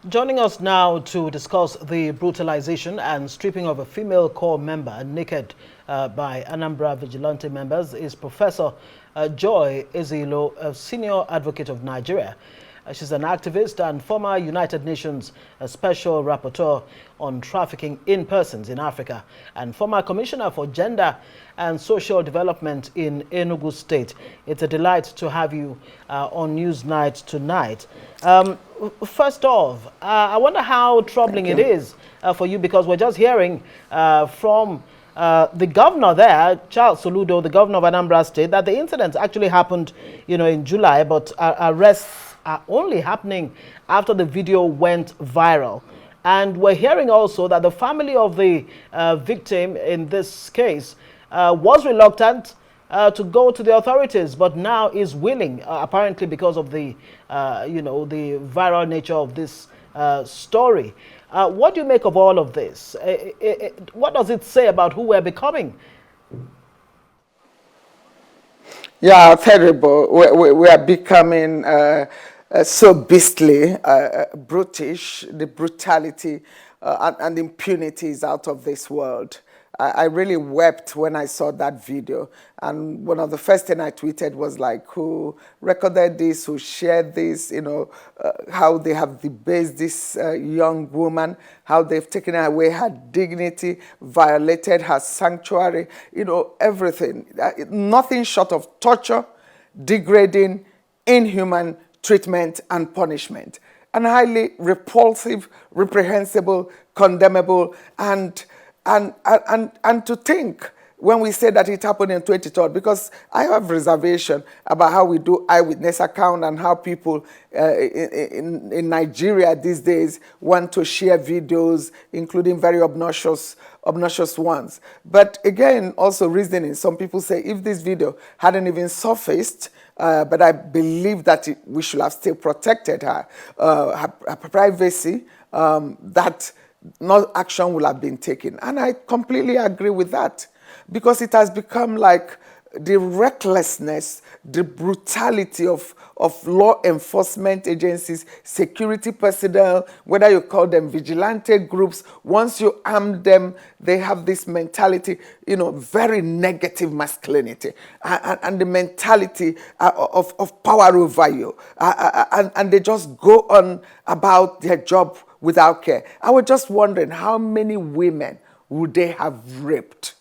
Joining us now to discuss the brutalization and stripping of a female Corp member naked by Anambra vigilante members is Professor Joy Ezeilo, a senior advocate of Nigeria. She's an activist and former United Nations Special Rapporteur on Trafficking in Persons in Africa and former Commissioner for Gender and Social Development in Enugu State. It's a delight to have you on Newsnight tonight. First off, I wonder how troubling it is for you, because we're just hearing from the governor there, Charles Soludo, the governor of Anambra State, that the incident actually happened, in July, but arrests are only happening after the video went viral. And we're hearing also that the family of the victim in this case was reluctant to go to the authorities, but now is willing, apparently because of the, the viral nature of this story. What do you make of all of this? What does it say about who we're becoming? Yeah, terrible. We are becoming so beastly, brutish. The brutality and impunity is out of this world. I really wept when I saw that video. And one of the first things I tweeted was like, who recorded this, who shared this, how they have debased this young woman, how they've taken away her dignity, violated her sanctuary, everything. Nothing short of torture, degrading, inhuman treatment and punishment. And highly repulsive, reprehensible, condemnable, and to think when we say that it happened in 2012, because I have reservation about how we do eyewitness account and how people in Nigeria these days want to share videos, including very obnoxious ones. But again, also reasoning, some people say if this video hadn't even surfaced, but I believe that we should have still protected her privacy, that no action will have been taken. And I completely agree with that, because it has become like the recklessness, the brutality of law enforcement agencies, security personnel, whether you call them vigilante groups. Once you arm them, they have this mentality, very negative masculinity, and the mentality of power over you. And they just go on about their job without care. I was just wondering, how many women would they have raped?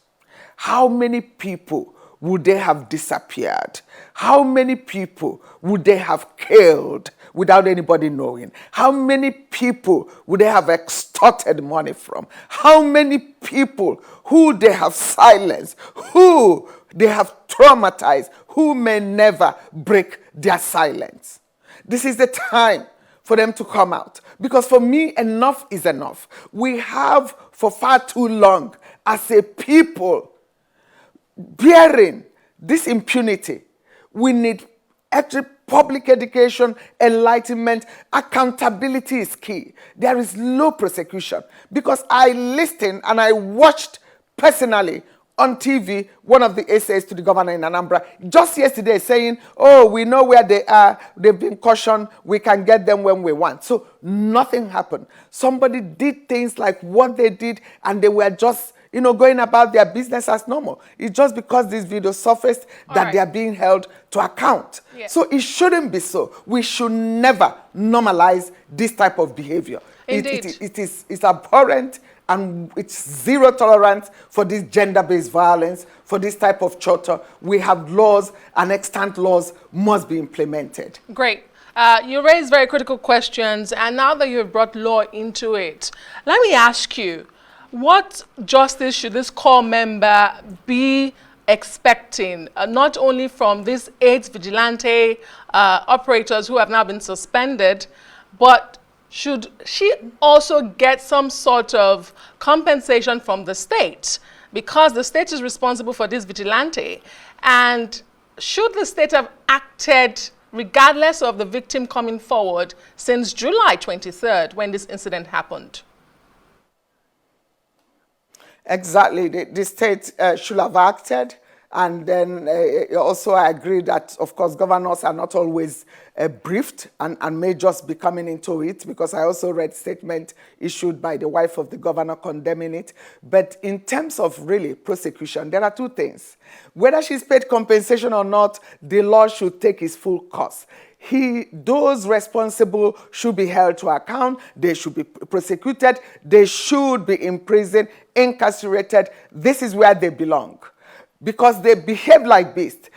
How many people would they have disappeared? How many people would they have killed without anybody knowing? How many people would they have extorted money from? How many people who they have silenced, who they have traumatized, who may never break their silence? This is the time for them to come out. Because for me, enough is enough. We have for far too long, as a people, bearing this impunity. We need public education, enlightenment, accountability is key. There is low prosecution. Because I listened and I watched personally on TV, one of the essays to the governor in Anambra, just yesterday saying, oh, we know where they are, they've been cautioned, we can get them when we want. So nothing happened. Somebody did things like what they did, and they were just, going about their business as normal. It's just because this video surfaced that they are being held to account. Yeah. So it shouldn't be so. We should never normalize this type of behavior. Indeed. It's abhorrent, and it's zero tolerance for this gender-based violence, for this type of torture. We have laws, and extant laws must be implemented. Great. You raised very critical questions, and now that you've brought law into it, let me ask you, what justice should this Corp member be expecting, not only from these 8 vigilante operators who have now been suspended, but should she also get some sort of compensation from the state? Because the state is responsible for this vigilante. And should the state have acted regardless of the victim coming forward since July 23rd, when this incident happened? Exactly. The state should have acted. And then also I agree that, of course, governors are not always briefed and may just be coming into it, because I also read statement issued by the wife of the governor condemning it. But in terms of really prosecution, there are two things. Whether she's paid compensation or not, the law should take its full course. Those responsible should be held to account. They should be prosecuted. They should be imprisoned, incarcerated. This is where they belong, because they behave like beasts.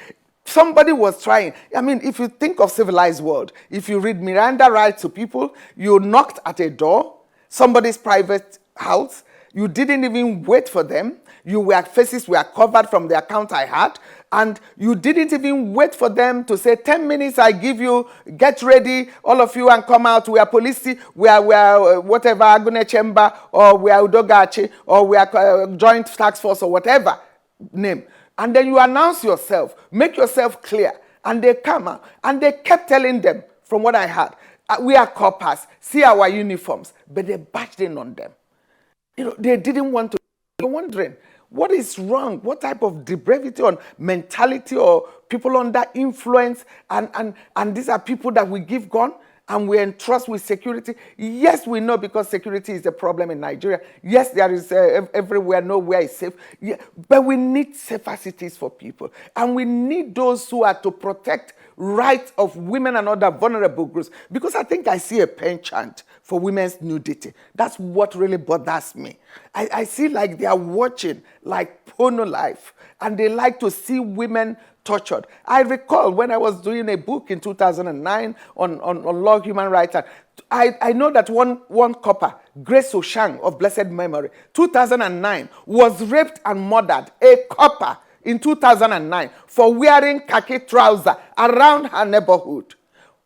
Somebody was trying. I mean, if you think of civilized world, if you read Miranda rights to people, you knocked at a door, somebody's private house, you didn't even wait for them. Your faces were covered from the account I had, and you didn't even wait for them to say, 10 minutes, I give you, get ready, all of you, and come out. We are police, we are whatever, Agune Chamber, or we are Udogachi, or we are Joint Task Force, or whatever name. And then you announce yourself, make yourself clear, and they come out. And they kept telling them, from what I heard, we are corpers, see our uniforms, but they barged in on them. You know, they didn't want to. You're wondering, what is wrong? What type of depravity or mentality, or people under influence? And these are people that we give gun and we entrust with security. Yes, we know, because security is a problem in Nigeria. Yes, there is everywhere, nowhere is safe. Yeah, but we need safer cities for people. And we need those who are to protect rights of women and other vulnerable groups. Because I think I see a penchant for women's nudity. That's what really bothers me. I see like they are watching like porno life, and they like to see women tortured. I recall when I was doing a book in 2009 on law, human rights. I know that one copper, Grace Oshang of blessed memory, 2009, was raped and murdered, a copper, in 2009 for wearing khaki trousers around her neighborhood.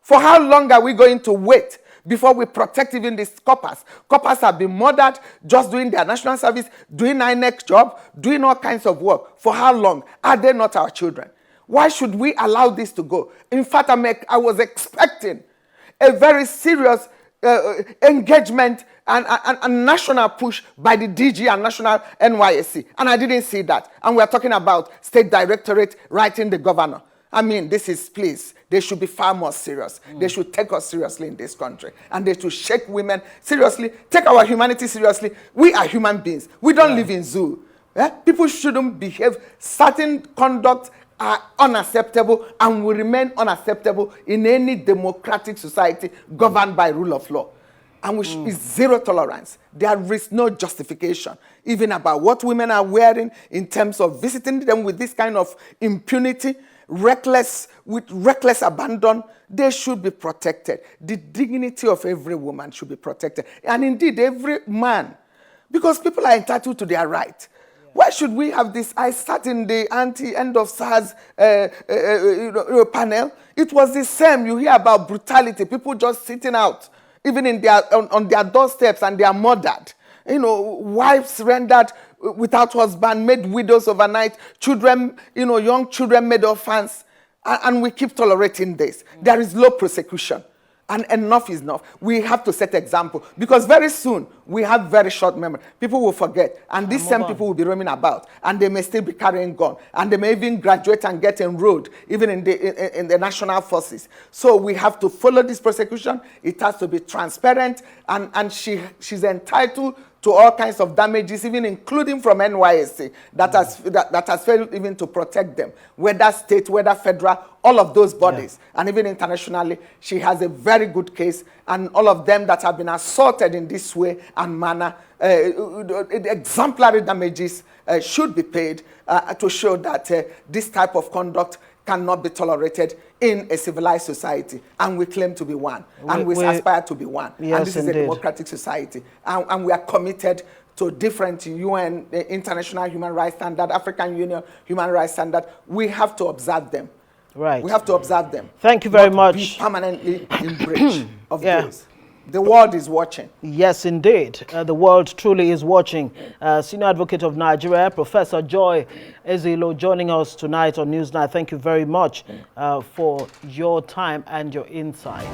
For how long are we going to wait before we protect even these coppers? Coppers have been murdered just doing their national service, doing INEC job, doing all kinds of work. For how long? Are they not our children? Why should we allow this to go? In fact, I was expecting a very serious engagement and national push by the DG and national NYSC. And I didn't see that. And we're talking about state directorate writing the governor. I mean, this is, please, they should be far more serious. They should take us seriously in this country. And they should shake women seriously, take our humanity seriously. We are human beings. We don't live in zoo. People shouldn't behave. Certain conduct are unacceptable and will remain unacceptable in any democratic society governed by rule of law. And which is zero tolerance. There is no justification, even about what women are wearing in terms of visiting them with this kind of impunity, with reckless abandon. They should be protected. The dignity of every woman should be protected. And indeed, every man, because people are entitled to their right. Why should we have this? I sat in the anti-end of SARS panel. It was the same. You hear about brutality, people just sitting out, even in on their doorsteps, and they are murdered. You know, wives rendered without husband, made widows overnight, children, you know, young children made orphans, and we keep tolerating this. There is low prosecution. And enough is enough. We have to set example, because very soon we have very short memory. People will forget, and these same people will be roaming about, and they may still be carrying gun, and they may even graduate and get enrolled even in the national forces. So we have to follow this prosecution. It has to be transparent, and she's entitled to all kinds of damages, even including from NYSC, that has failed even to protect them, whether state, whether federal, all of those bodies. And even internationally, she has a very good case, and all of them that have been assaulted in this way and manner, exemplary damages should be paid to show that this type of conduct cannot be tolerated in a civilized society, and we claim to be one, and we aspire to be one. Yes, and this is a democratic society, and we are committed to different UN, International Human Rights Standard, African Union Human Rights Standard. We have to observe them. Right. We have to observe them. Thank you very much. Be permanently in breach of those. The world is watching. Yes, indeed. The world truly is watching. Senior Advocate of Nigeria, Professor Joy Ezeilo, joining us tonight on Newsnight. Thank you very much for your time and your insight.